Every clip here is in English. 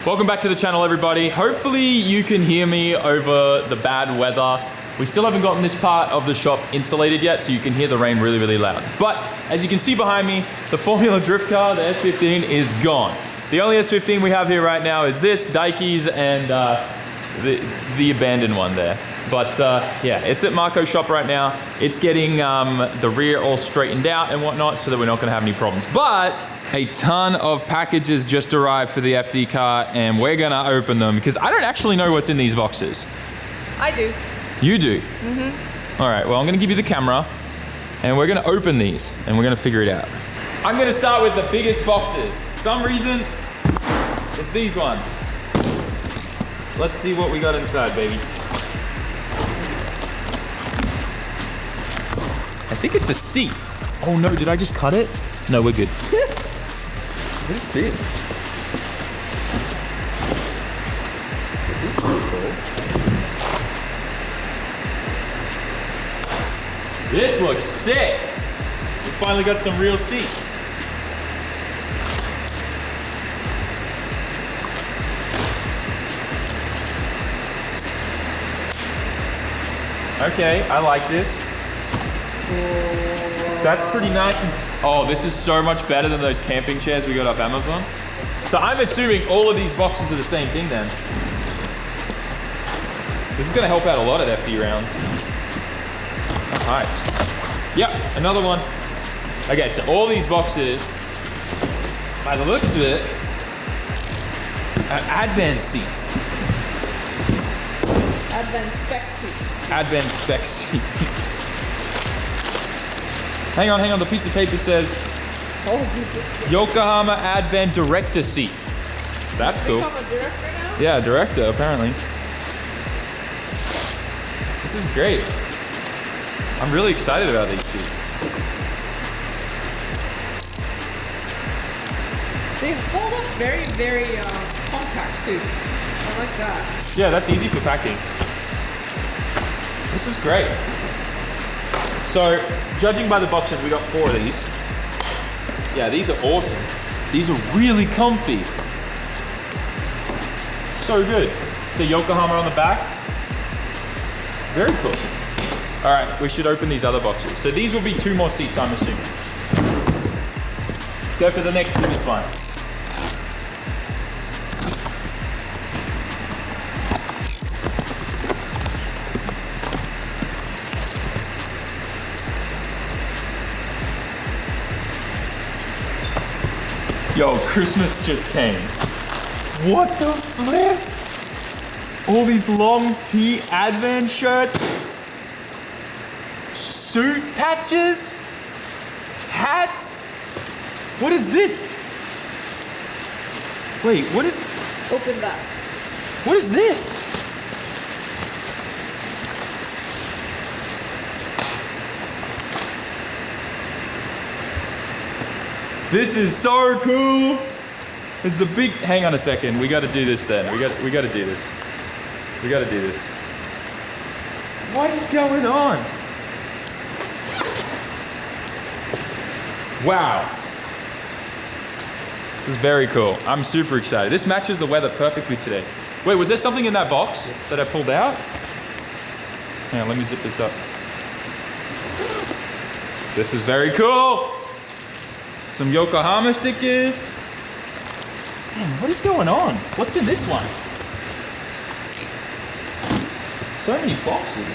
Welcome back to the channel, everybody. Hopefully you can hear me over the bad weather. We still haven't gotten this part of the shop insulated yet, so you can hear the rain really, really loud. But as you can see behind me, the Formula Drift car, the S15, is gone. The only S15 we have here right now is this, Daikie's, and the abandoned one there. But yeah, it's at Marco's shop right now. It's getting the rear all straightened out and whatnot so that we're not gonna have any problems. But a ton of packages just arrived for the FD car and we're gonna open them because I don't actually know what's in these boxes. I do. You do? Mm-hmm. All right, well, I'm gonna give you the camera and we're gonna open these and we're gonna figure it out. I'm gonna start with the biggest boxes. For some reason, it's these ones. Let's see what we got inside, baby. I think it's a seat. Oh no, did I just cut it? No, we're good. What is this? This is pretty cool. This looks sick. We finally got some real seats. Okay, I like this. That's pretty nice. Oh, this is so much better than those camping chairs we got off Amazon. So I'm assuming all of these boxes are the same thing then. This is gonna help out a lot at FD rounds. All right. Yep, another one. Okay, so all these boxes, by the looks of it, are Advan seats. Advan spec seats. Advan spec seats. Hang on, the piece of paper says Yokohama Advan Director Seat. That's cool. Become a director now? Yeah, director, apparently. This is great. I'm really excited about these seats. They fold up very, very compact too. I like that. Yeah, that's easy for packing. This is great. So, judging by the boxes, we got 4 of these. Yeah, these are awesome. These are really comfy. So good. So Yokohama on the back. Very cool. All right, we should open these other boxes. So these will be 2 more seats, I'm assuming. Let's go for the next biggest one. Yo, Christmas just came. What the flip? All these long tee Advan shirts, suit patches, hats. What is this? Wait, what is? Open that. What is this? This is so cool. It's a big, hang on a second. We got to do this then. We got to do this. We got to do this. What is going on? Wow. This is very cool. I'm super excited. This matches the weather perfectly today. Wait, was there something in that box that I pulled out? Hang on, let me zip this up. This is very cool. Some Yokohama stickers. Man, what is going on? What's in this one? So many boxes.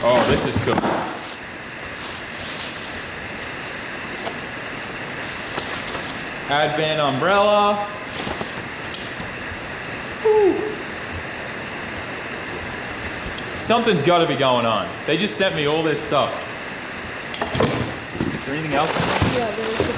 Oh, this is cool. Advan umbrella. Woo. Something's got to be going on. They just sent me all this stuff. Is there anything else? Yeah, there is.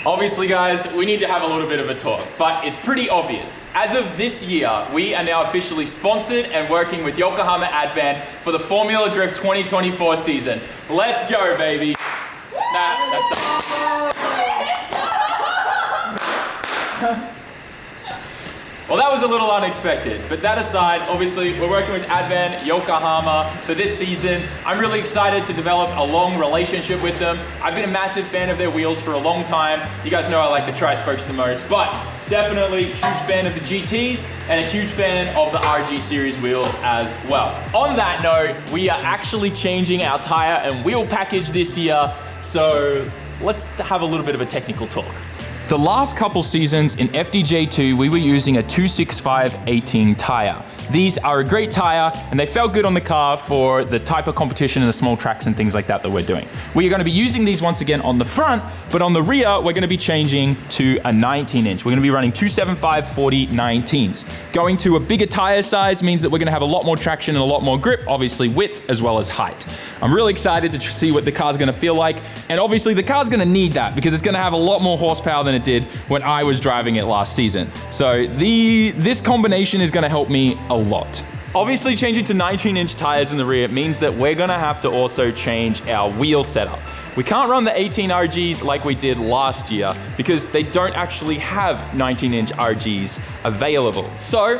Obviously, guys, we need to have a little bit of a talk, but it's pretty obvious. As of this year, we are now officially sponsored and working with Yokohama Advan for the Formula Drift 2024 season. Let's go, baby. Nah, that's not. Well, that was a little unexpected, but that aside, obviously, we're working with Advan Yokohama for this season. I'm really excited to develop a long relationship with them. I've been a massive fan of their wheels for a long time. You guys know I like the tri-spokes the most, but definitely huge fan of the GTs and a huge fan of the RG series wheels as well. On that note, we are actually changing our tire and wheel package this year, so let's have a little bit of a technical talk. The last couple seasons in FDJ2, we were using a 265/18 tire. These are a great tire and they felt good on the car for the type of competition and the small tracks and things like that that we're doing. We are going to be using these once again on the front, but on the rear, we're going to be changing to a 19-inch. We're going to be running 275/40 19s. Going to a bigger tire size means that we're going to have a lot more traction and a lot more grip, obviously width as well as height. I'm really excited to see what the car's going to feel like, and obviously the car's going to need that because it's going to have a lot more horsepower than it did when I was driving it last season. So this combination is going to help me a lot. Obviously, changing to 19-inch tires in the rear means that we're going to have to also change our wheel setup. We can't run the 18 RGs like we did last year because they don't actually have 19-inch RGs available. So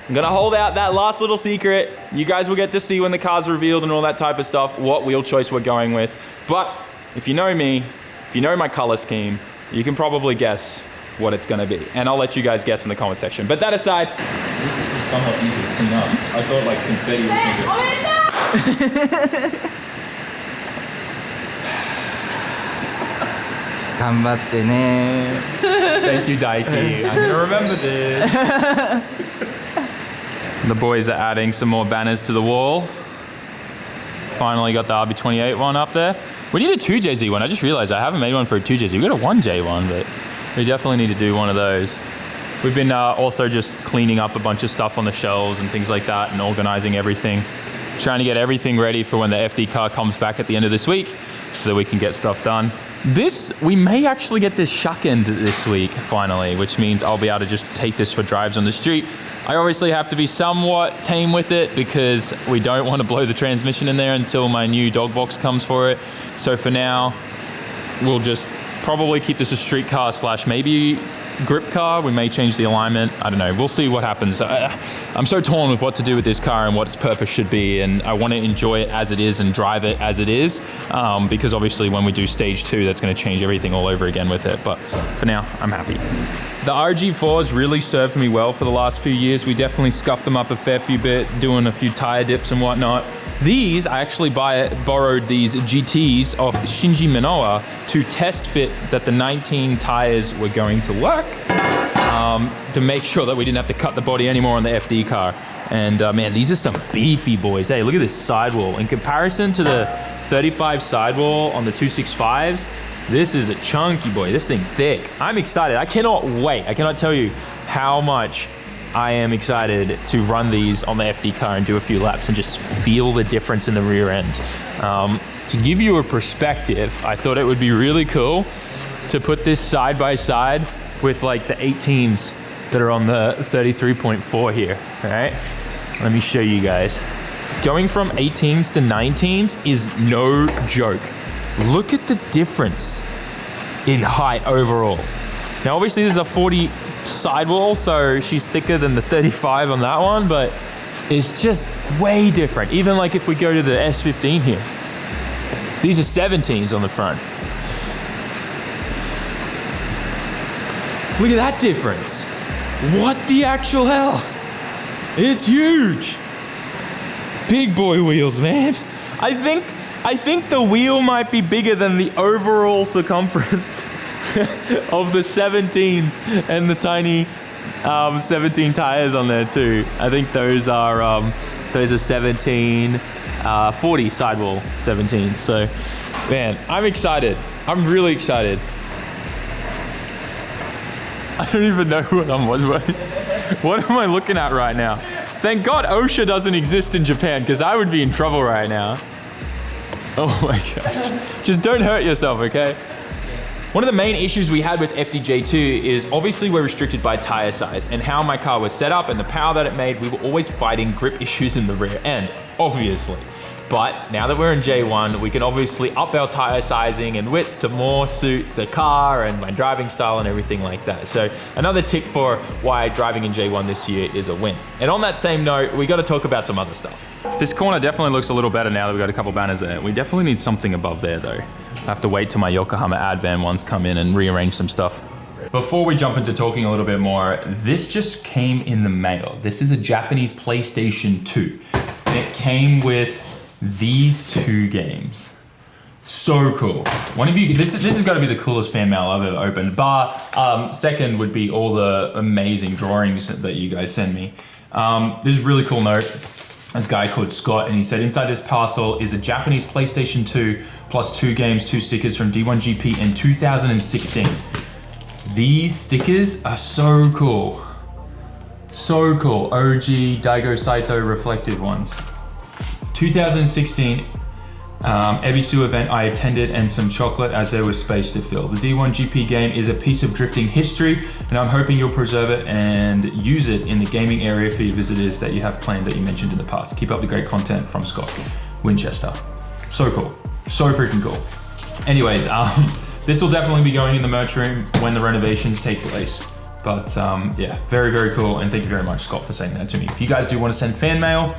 I'm gonna hold out that last little secret. You guys will get to see when the car's revealed and all that type of stuff, what wheel choice we're going with. But if you know me, if you know my color scheme, you can probably guess what it's gonna be. And I'll let you guys guess in the comment section. But that aside, this is somewhat easy to clean up. I thought like confetti was gonna be. 頑張ってね Thank you, Daiki. I'm gonna remember this. The boys are adding some more banners to the wall. Finally got the RB28 one up there. We need a 2JZ one. I just realized I haven't made one for a 2JZ. We got a 1J one, but we definitely need to do one of those. We've been also just cleaning up a bunch of stuff on the shelves and things like that and organizing everything. Trying to get everything ready for when the FD car comes back at the end of this week so that we can get stuff done. We may actually get this shuck-end this week, finally, which means I'll be able to just take this for drives on the street. I obviously have to be somewhat tame with it because we don't want to blow the transmission in there until my new dog box comes for it. So for now, we'll just probably keep this a street car / maybe grip car. We may change the alignment. I don't know. We'll see what happens. I'm so torn with what to do with this car and what its purpose should be, and I want to enjoy it as it is and drive it as it is, because obviously when we do stage 2, that's going to change everything all over again with it. But for now, I'm happy. The RG4s really served me well for the last few years. We definitely scuffed them up a fair few bit, doing a few tire dips and whatnot. These, I actually borrowed these GTs of Shinji Minowa to test fit that the 19 tires were going to work, to make sure that we didn't have to cut the body anymore on the FD car. And man, these are some beefy boys. Hey, look at this sidewall. In comparison to the 35 sidewall on the 265s, this is a chunky boy. This thing thick. I'm excited. I cannot wait. I cannot tell you how much I am excited to run these on the FD car and do a few laps and just feel the difference in the rear end. To give you a perspective, I thought it would be really cool to put this side by side with like the 18s that are on the 33.4 here, all right? Let me show you guys. Going from 18s to 19s is no joke. Look at the difference in height overall. Now, obviously this is a 40 sidewall, so she's thicker than the 35 on that one, but it's just way different. Even like if we go to the S15 here, these are 17s on the front. Look at that difference. What the actual hell? It's huge. Big boy wheels, man. I think the wheel might be bigger than the overall circumference of the 17s and the tiny 17 tires on there too. I think those are 17 40 sidewall 17s. So man, I'm excited. I'm really excited. I don't even know what am I looking at right now? Thank God OSHA doesn't exist in Japan, because I would be in trouble right now. Oh my gosh. Just don't hurt yourself, okay? One of the main issues we had with FDJ2 is obviously we're restricted by tire size and how my car was set up and the power that it made. We were always fighting grip issues in the rear end, obviously. But now that we're in J1, we can obviously up our tire sizing and width to more suit the car and my driving style and everything like that. So another tip for why driving in J1 this year is a win. And on that same note, we got to talk about some other stuff. This corner definitely looks a little better now that we've got a couple banners there. We definitely need something above there though. I have to wait till my Yokohama ad van ones come in and rearrange some stuff. Before we jump into talking a little bit more, this just came in the mail. This is a Japanese PlayStation 2. And it came with these two games. So cool. One of you, this has got to be the coolest fan mail I've ever opened. Second would be all the amazing drawings that you guys send me. This is a really cool note. This guy called Scott, and he said, inside this parcel is a Japanese PlayStation 2 plus 2 games, 2 stickers from D1GP in 2016. These stickers are so cool. So cool. OG Daigo Saito reflective ones. 2016 Ebisu event I attended and some chocolate as there was space to fill. The D1GP game is a piece of drifting history, and I'm hoping you'll preserve it and use it in the gaming area for your visitors that you have planned that you mentioned in the past. Keep up the great content from Scott Winchester. So cool. So freaking cool. Anyways, this will definitely be going in the merch room when the renovations take place. But yeah, very, very cool. And thank you very much, Scott, for saying that to me. If you guys do want to send fan mail,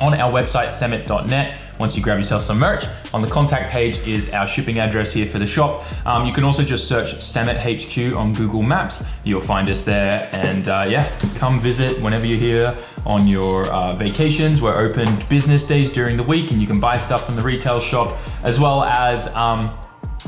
on our website, sammit.net, once you grab yourself some merch, on the contact page is our shipping address here for the shop. You can also just search Sammit HQ on Google Maps. You'll find us there, and yeah, come visit whenever you're here on your vacations. We're open business days during the week, and you can buy stuff from the retail shop, as well as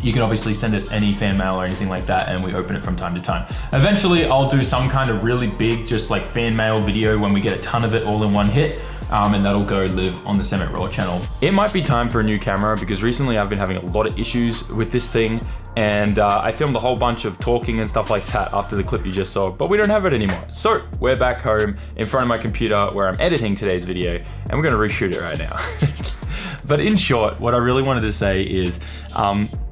you can obviously send us any fan mail or anything like that, and we open it from time to time. Eventually, I'll do some kind of really big, just like fan mail video when we get a ton of it all in one hit. And that'll go live on the SAMMIT Raw channel. It might be time for a new camera because recently I've been having a lot of issues with this thing, and I filmed a whole bunch of talking and stuff like that after the clip you just saw, but we don't have it anymore. So we're back home in front of my computer where I'm editing today's video, and we're gonna reshoot it right now. But in short, what I really wanted to say is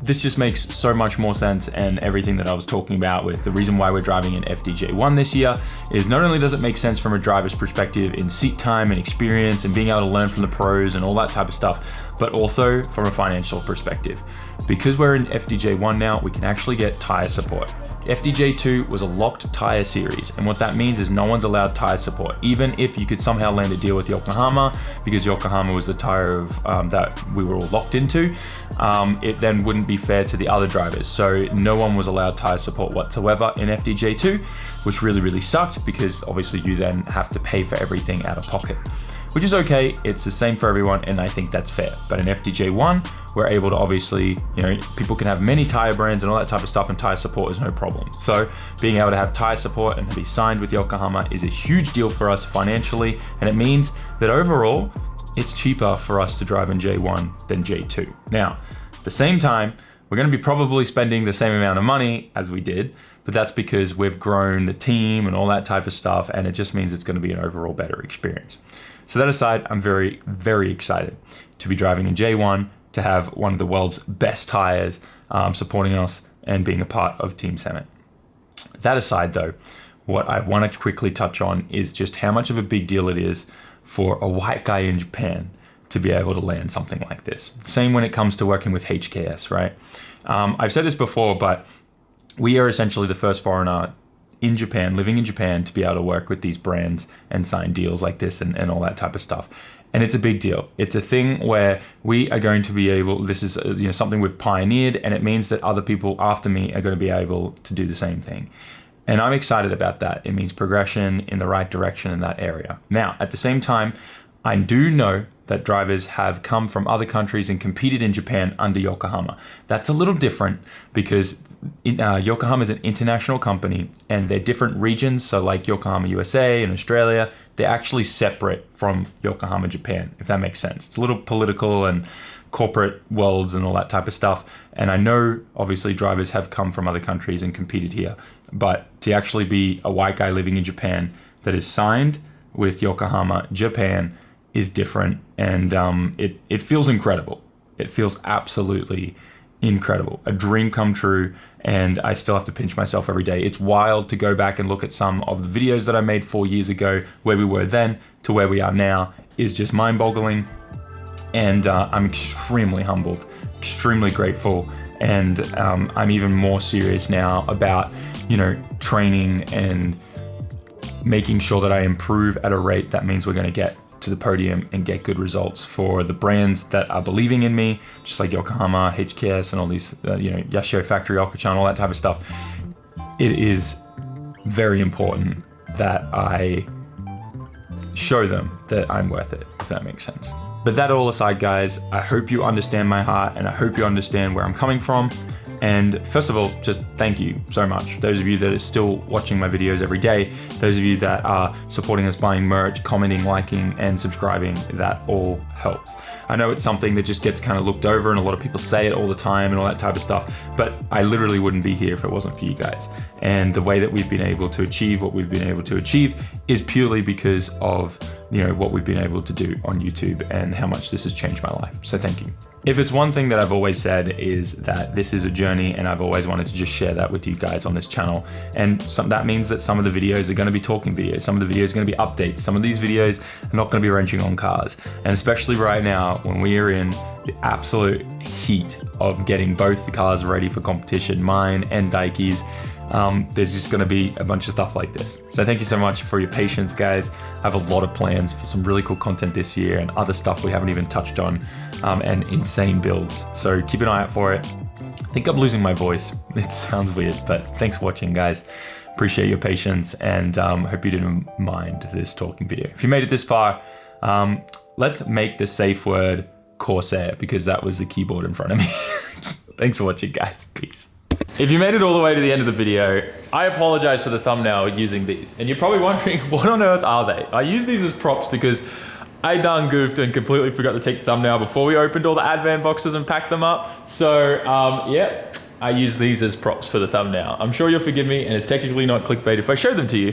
this just makes so much more sense, and everything that I was talking about with the reason why we're driving in FDJ1 this year is not only does it make sense from a driver's perspective in seat time and experience and being able to learn from the pros and all that type of stuff, but also from a financial perspective. Because we're in FDJ1 now, we can actually get tire support. FDJ2 was a locked tire series, and what that means is no one's allowed tire support, even if you could somehow land a deal with Yokohama, because Yokohama was the tire of that we were all locked into. It then wouldn't be fair to the other drivers, so no one was allowed tire support whatsoever in FDJ2, which really, really sucked, because obviously you then have to pay for everything out of pocket. Which is okay, it's the same for everyone, and I think that's fair. But in FDJ1, we're able to obviously, people can have many tire brands and all that type of stuff, and tire support is no problem. So being able to have tire support and to be signed with Yokohama is a huge deal for us financially, and it means that overall, it's cheaper for us to drive in J1 than J2. Now, at the same time, we're gonna be probably spending the same amount of money as we did, but that's because we've grown the team and all that type of stuff, and it just means it's gonna be an overall better experience. So that aside, I'm very, very excited to be driving in J1, to have one of the world's best tires supporting us and being a part of Team SAMMIT. That aside though, what I want to quickly touch on is just how much of a big deal it is for a white guy in Japan to be able to land something like this. Same when it comes to working with HKS, right? I've said this before, but we are essentially the first foreigner in Japan, living in Japan, to be able to work with these brands and sign deals like this and all that type of stuff. And it's a big deal. It's a thing where we are going to be able, this is something we've pioneered, and it means that other people after me are going to be able to do the same thing. And I'm excited about that. It means progression in the right direction in that area. Now, at the same time, I do know that drivers have come from other countries and competed in Japan under Yokohama. That's a little different because Yokohama is an international company, and they're different regions. So like Yokohama USA and Australia, they're actually separate from Yokohama Japan, if that makes sense. It's a little political and corporate worlds and all that type of stuff. And I know obviously drivers have come from other countries and competed here, but to actually be a white guy living in Japan that is signed with Yokohama Japan is different, and it feels incredible. It feels absolutely incredible. A dream come true, and I still have to pinch myself every day. It's wild to go back and look at some of the videos that I made 4 years ago, where we were then to where we are now, is just mind-boggling. And I'm extremely humbled, extremely grateful, and I'm even more serious now about, you know, training and making sure that I improve at a rate that means we're going to get to the podium and get good results for the brands that are believing in me, just like Yokohama, HKS, and all these, you know, Yashio Factory, Okachan, all that type of stuff. It is very important that I show them that I'm worth it, if that makes sense. But that all aside, guys, I hope you understand my heart and I hope you understand where I'm coming from. And first of all, just thank you so much. Those of you that are still watching my videos every day, those of you that are supporting us, buying merch, commenting, liking, and subscribing, that all helps. I know it's something that just gets kind of looked over and a lot of people say it all the time and all that type of stuff, but I literally wouldn't be here if it wasn't for you guys. And the way that we've been able to achieve what we've been able to achieve is purely because of, you know, what we've been able to do on YouTube and how much this has changed my life. So thank you. If it's one thing that I've always said is that this is a journey, and I've always wanted to just share that with you guys on this channel. And that means that some of the videos are going to be talking videos, some of the videos are going to be updates, some of these videos are not going to be wrenching on cars. And especially right now when we are in the absolute heat of getting both the cars ready for competition, mine and Daiki's, there's just going to be a bunch of stuff like this. So thank you so much for your patience, guys. I have a lot of plans for some really cool content this year and other stuff we haven't even touched on, and insane builds. So keep an eye out for it. I think I'm losing my voice. It sounds weird, but thanks for watching, guys. Appreciate your patience, and hope you didn't mind this talking video. If you made it this far, let's make the safe word Corsair, because that was the keyboard in front of me. Thanks for watching, guys. Peace. If you made it all the way to the end of the video, I apologize for the thumbnail using these. And you're probably wondering, what on earth are they? I use these as props because I done goofed and completely forgot to take the thumbnail before we opened all the Advan boxes and packed them up. So, yeah, I use these as props for the thumbnail. I'm sure you'll forgive me, and it's technically not clickbait if I show them to you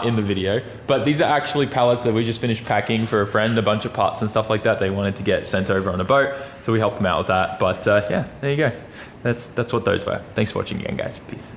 in the video, but these are actually pallets that we just finished packing for a friend, a bunch of parts and stuff like that they wanted to get sent over on a boat, so we helped them out with that. But yeah, there you go. That's what those were. Thanks for watching again, guys. Peace.